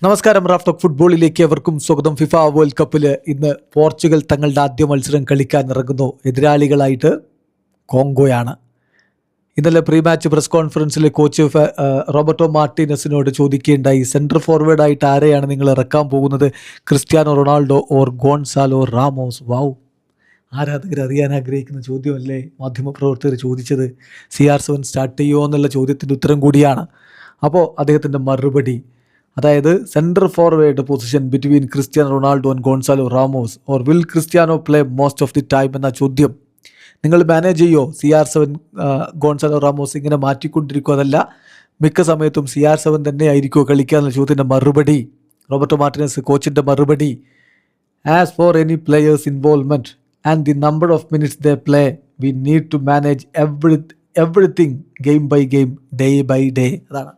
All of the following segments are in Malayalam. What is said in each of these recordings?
നമസ്കാരം. റാഫ് ടോക്ക് ഫുട്ബോളിലേക്ക് അവർക്കും സ്വാഗതം. ഫിഫ വേൾഡ് കപ്പിൽ ഇന്ന് പോർച്ചുഗൽ തങ്ങളുടെ ആദ്യ മത്സരം കളിക്കാൻ ഇറങ്ങുന്നു. എതിരാളികളായിട്ട് കോങ്കോയാണ്. ഇന്നലെ പ്രീ മാച്ച് പ്രസ് കോൺഫറൻസിൽ കോച്ച് റോബർട്ടോ മാർട്ടിനസിനോട് ചോദിക്കുകയുണ്ടായി, സെൻട്രൽ ഫോർവേഡായിട്ട് ആരെയാണ് നിങ്ങൾ ഇറക്കാൻ പോകുന്നത്, Cristiano Ronaldo or Gonçalo Ramos? Wow, ആരാധകർ അറിയാൻ ആഗ്രഹിക്കുന്ന ചോദ്യമല്ലേ മാധ്യമപ്രവർത്തകർ ചോദിച്ചത്. CR7 സ്റ്റാർട്ട് ചെയ്യുമോ എന്നുള്ള ചോദ്യത്തിൻ്റെ ഉത്തരം കൂടിയാണ്. അപ്പോൾ അദ്ദേഹത്തിൻ്റെ മറുപടി, അതായത് central forward position between Cristiano Ronaldo and Gonzalo Ramos or will Cristiano play most of the time എന്ന ചോദ്യം നിങ്ങൾ മാനേജ് ചെയ്യോ? CR7 ഗോൺസാലോ റാമോസ് ഇങ്ങനെ മാറ്റിക്കൊണ്ടിരിക്കുക, അതല്ല മിക്ക സമയത്തും CR7 തന്നെ ആയിരിക്കുമോ കളിക്കുക എന്നുള്ള ചോദ്യത്തിൻ്റെ മറുപടി, റോബർട്ടോ മാർട്ടിനസ് കോച്ചിൻ്റെ മറുപടി, as for any players involvement and the number of minutes they play we need to manage everything game by game, day by day. അതാണ്.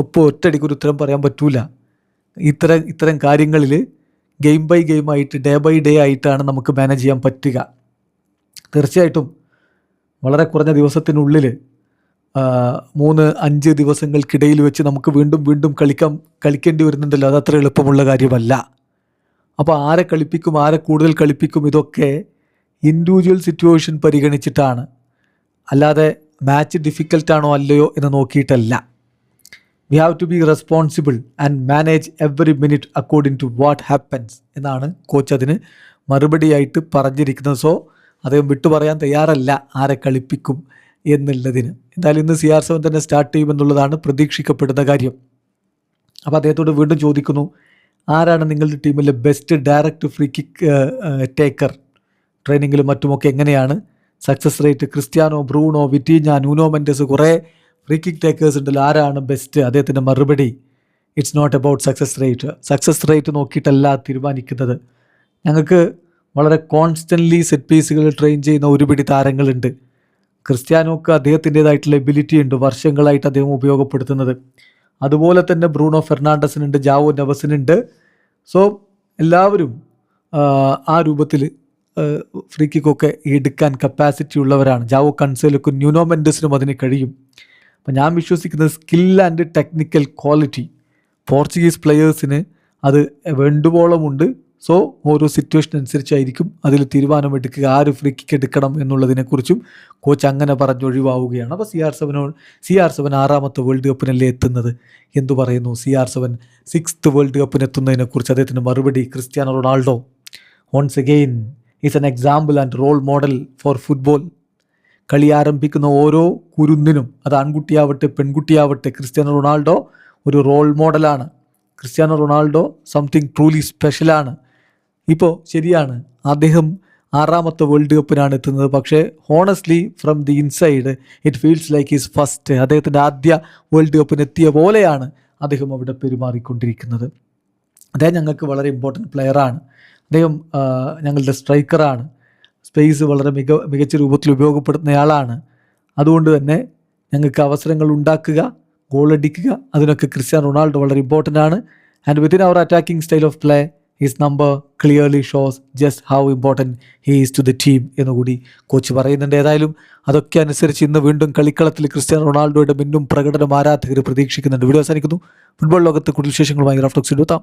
ഇപ്പോൾ ഒറ്റയടിക്ക് ഒരു ഉത്തരം പറയാൻ പറ്റൂല. ഇത്തരം കാര്യങ്ങളിൽ ഗെയിം ബൈ ഗെയിം ആയിട്ട്, ഡേ ബൈ ഡേ ആയിട്ടാണ് നമുക്ക് മാനേജ് ചെയ്യാൻ പറ്റുക. തീർച്ചയായിട്ടും വളരെ കുറഞ്ഞ ദിവസത്തിനുള്ളിൽ 3-5 ദിവസങ്ങൾക്കിടയിൽ വെച്ച് നമുക്ക് വീണ്ടും വീണ്ടും കളിക്കേണ്ടി വരുന്നുണ്ടല്ലോ. അത് അത്ര എളുപ്പമുള്ള കാര്യമല്ല. അപ്പോൾ ആരെ കളിപ്പിക്കും, ആരെ കൂടുതൽ കളിപ്പിക്കും, ഇതൊക്കെ ഇൻഡിവിജ്വൽ സിറ്റുവേഷൻ പരിഗണിച്ചിട്ടാണ്, അല്ലാതെ മാച്ച് ഡിഫിക്കൽട്ടാണോ അല്ലയോ എന്ന് നോക്കിയിട്ടല്ല. We have to be responsible and manage every minute according to what happens എന്നാണ് കോച്ച് അതിന് മറുപടിയായിട്ട് പറഞ്ഞിരിക്കുന്നത്. സോ അദ്ദേഹം വിട്ടു പറയാൻ തയ്യാറല്ല ആരെ കളിപ്പിക്കും എന്നുള്ളതിന്. എന്തായാലും ഇന്ന് CR7 തന്നെ സ്റ്റാർട്ട് ചെയ്യുമെന്നുള്ളതാണ് പ്രതീക്ഷിക്കപ്പെടുന്ന കാര്യം. അപ്പോൾ അദ്ദേഹത്തോട് വീണ്ടും ചോദിക്കുന്നു, ആരാണ് നിങ്ങളുടെ ടീമിലെ best direct free kick taker? ട്രെയിനിങ്ങിലും മറ്റുമൊക്കെ എങ്ങനെയാണ് success rate? Cristiano, Bruno, Vitinha, Nuno Mendes, കുറേ ഫ്രീ കിക്ക് ടേക്കേഴ്സ് ഉണ്ടല്ലോ, ആരാണ് ബെസ്റ്റ്? അദ്ദേഹത്തിൻ്റെ മറുപടി, it's not about success rate. Success rate നോക്കിയിട്ടല്ല തീരുമാനിക്കുന്നത്. ഞങ്ങൾക്ക് വളരെ കോൺസ്റ്റൻ്റ്ലി സെറ്റ് പീസുകൾ ട്രെയിൻ ചെയ്യുന്ന ഒരുപിടി താരങ്ങളുണ്ട്. ക്രിസ്ത്യാനോക്ക് അദ്ദേഹത്തിൻ്റേതായിട്ടുള്ള എബിലിറ്റി ഉണ്ട്, വർഷങ്ങളായിട്ട് അദ്ദേഹം ഉപയോഗപ്പെടുത്തുന്നത്. അതുപോലെ തന്നെ ബ്രൂണോ ഫെർണാണ്ടസിനുണ്ട്, ജാവോ നെവസിനുണ്ട്. സോ എല്ലാവരും ആ രൂപത്തിൽ ഫ്രീ കിക്കൊക്കെ എടുക്കാൻ കപ്പാസിറ്റി ഉള്ളവരാണ്. ജാവോ കൺസേലക്കും ന്യൂനോ മെൻഡസിനും അതിന് കഴിയും. അപ്പം ഞാൻ വിശ്വസിക്കുന്നത് skill and technical quality Portuguese പ്ലെയേഴ്സിന് അത് വേണ്ടുവോളമുണ്ട്. സോ ഓരോ സിറ്റുവേഷൻ അനുസരിച്ചായിരിക്കും അതിൽ തീരുമാനമെടുക്കുക, ആര് ഫ്രീ കിക്ക് എടുക്കണം എന്നുള്ളതിനെക്കുറിച്ചും കോച്ച് അങ്ങനെ പറഞ്ഞൊഴിവാവുകയാണ്. അപ്പോൾ CR7 6ാമത്തെ വേൾഡ് കപ്പിനല്ലേ എത്തുന്നത്. എന്തു പറയുന്നു? CR7 6th വേൾഡ് കപ്പിന് എത്തുന്നതിനെക്കുറിച്ച് അദ്ദേഹത്തിൻ്റെ മറുപടി, Cristiano Ronaldo once again is an example and role model for football. കളി ആരംഭിക്കുന്ന ഓരോ കുരുന്നിനും, അത് ആൺകുട്ടിയാവട്ടെ പെൺകുട്ടിയാവട്ടെ, ക്രിസ്ത്യാനോ റൊണാൾഡോ ഒരു റോൾ മോഡലാണ്. ക്രിസ്ത്യാനോ റൊണാൾഡോ സംതിങ് ട്രൂലി സ്പെഷ്യലാണ്. ഇപ്പോൾ ശരിയാണ്, അദ്ദേഹം 6ാമത്തെ വേൾഡ് കപ്പിനാണ് എത്തുന്നത്. പക്ഷേ honestly from the inside it feels like his first. അദ്ദേഹത്തിൻ്റെ ആദ്യ വേൾഡ് കപ്പിന് എത്തിയ പോലെയാണ് അദ്ദേഹം അവിടെ പെരുമാറിക്കൊണ്ടിരിക്കുന്നത്. അദ്ദേഹം ഞങ്ങൾക്ക് വളരെ ഇമ്പോർട്ടൻറ്റ് പ്ലെയറാണ്. അദ്ദേഹം ഞങ്ങളുടെ സ്ട്രൈക്കറാണ്. സ്പേസ് വളരെ മികച്ച രൂപത്തിൽ ഉപയോഗപ്പെടുത്തുന്നയാളാണ്. അതുകൊണ്ട് തന്നെ ഞങ്ങൾക്ക് അവസരങ്ങൾ ഉണ്ടാക്കുക, ഗോളടിക്കുക, അതിനൊക്കെ ക്രിസ്ത്യാനോ റൊണാൾഡോ വളരെ ഇമ്പോർട്ടൻ്റ് ആണ്. And within our attacking style of play his number clearly shows just how important he is to the team എന്നുകൂടി കോച്ച് പറയുന്നുണ്ട്. ഏതായാലും അതൊക്കെ അനുസരിച്ച് ഇന്ന് വീണ്ടും കളിക്കളത്തിൽ ക്രിസ്ത്യാനോ റൊണാൾഡോയുടെ മിന്നും പ്രകടനം ആരാധകർ പ്രതീക്ഷിക്കുന്നുണ്ട്. വീഡിയോ അവസാനിക്കുന്നു. ഫുട്ബോൾ ലോകത്ത് കൂടുതൽ വിശേഷങ്ങളുമായി റാഫ് ടോക്സിൽ എത്താം.